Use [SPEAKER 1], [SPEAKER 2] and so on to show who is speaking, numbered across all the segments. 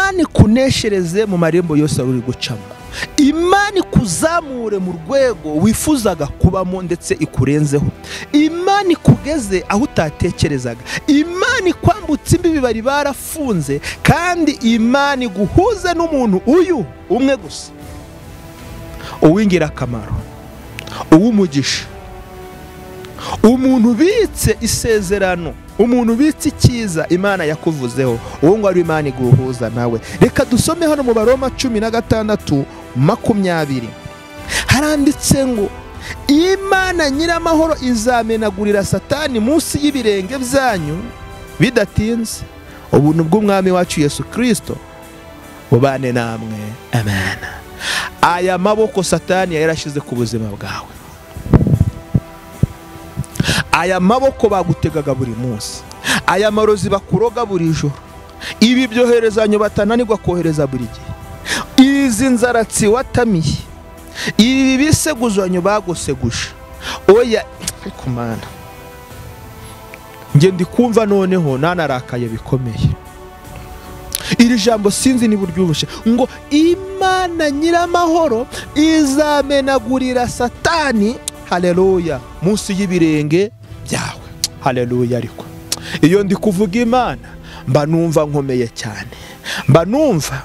[SPEAKER 1] Imana ikuneshereze mu marembo yose uri gucamo. Imana ikuzamure mu rwego wifuzaga kubamo ndetse ikurenzeho. Imana ikugeze aho utatekerezaga. Imana ikwambutse imbibi bari barafunze, kandi Imana iguhuze n'umuntu uyu umwe gusa, uw'ingirakamaro, uw'umugisha, umuntu ubitse isezerano, umuntu ubitse icyiza Imana yakuvuzeho. Uwo ngo ari Imana iguhuza nawe. Reka dusome hano mu Baroma 16:20. Haranditse ngo Imana nyiramahoro izamenagurira Satani munsi y'ibirenge byanyu bidatinze. Ubuntu bw'umwami wacu Yesu Kristo bubane namwe. Amen. Aya maboko Satani yarashize ku buzima bwawe. Aya maboko bagutegaga buri munsi, aya marozi bakuroga buri joro, ibi byoherezanyo batananirwa kohereza buri gihe, izi nzaratsi watamiye, ibi biseguzanyo baguseguje. Oya ariko Mana, nge ndi kumva noneho nanarakaye bikomeye. Iri jambo sinzi ni buryubushe ngo Imana nyiramahoro izamenagurira Satani, haleluya, munsi y'ibirenge byawe. Haleluya. Ariko iyo ndi kuvuga Imana mba numva nkomeye cyane, mba numva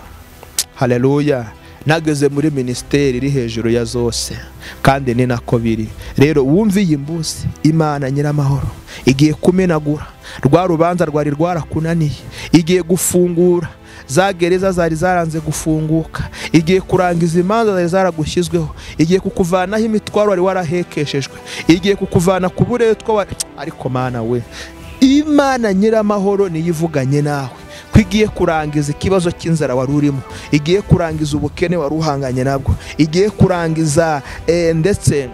[SPEAKER 1] haleluya nageze muri ministeri iri hejuru ya zose, kandi ni nako biri. Rero wumva iyi mbuzi Imana nyiramahoro igiye kumenagura rwa rubanza rwari rwarakunaniye, igiye gufungura za gereza zari zaranze gufunguka, igiye kurangiza imanza zari zaragushyizweho, igiye kukuvanaho imitwaro wari warahekeshejwe, igiye kukuvana ku buretwa. Ariko Mana we, Imana nyiramahoro niyivuganye nawe ko igiye kurangiza ikibazo cy'inzara wari urimo, igiye kurangiza ubukene wari uhanganye nabwo, igiye kurangiza ndetse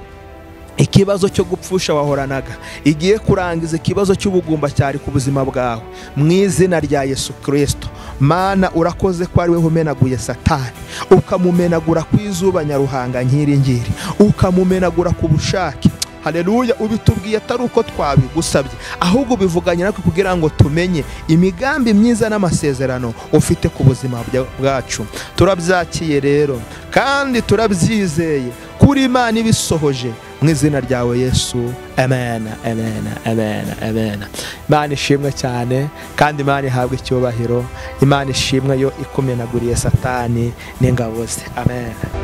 [SPEAKER 1] ikibazo cyo gupfusha wahoranaga, igiye kurangiza ikibazo cy'ubugumba cyari ku buzima bwawe, mu izina rya Yesu Kristo. Mana urakoze ko ari we umenaguye Satani, ukamumenagura ku izuba nyaruhanga nkiringiri, ukamumenagura ku bushake. Haleluya. Ubitubwiye atari uko twabigusabye, ahubwo bivuganye natwe kugira ngo tumenye imigambi myiza n'amasezerano ufite ku buzima bwacu. Turabyakiye rero kandi turabyizeye kuri Imana ibisohoje mu izina ryawe Yesu. Amen. Amen. Amen. Amen. Imana ishimwe cyane, kandi Imana ihabwe icyubahiro. Imana ishimwe yo ikumenaguriye Satani n'ingabo ze. Amen.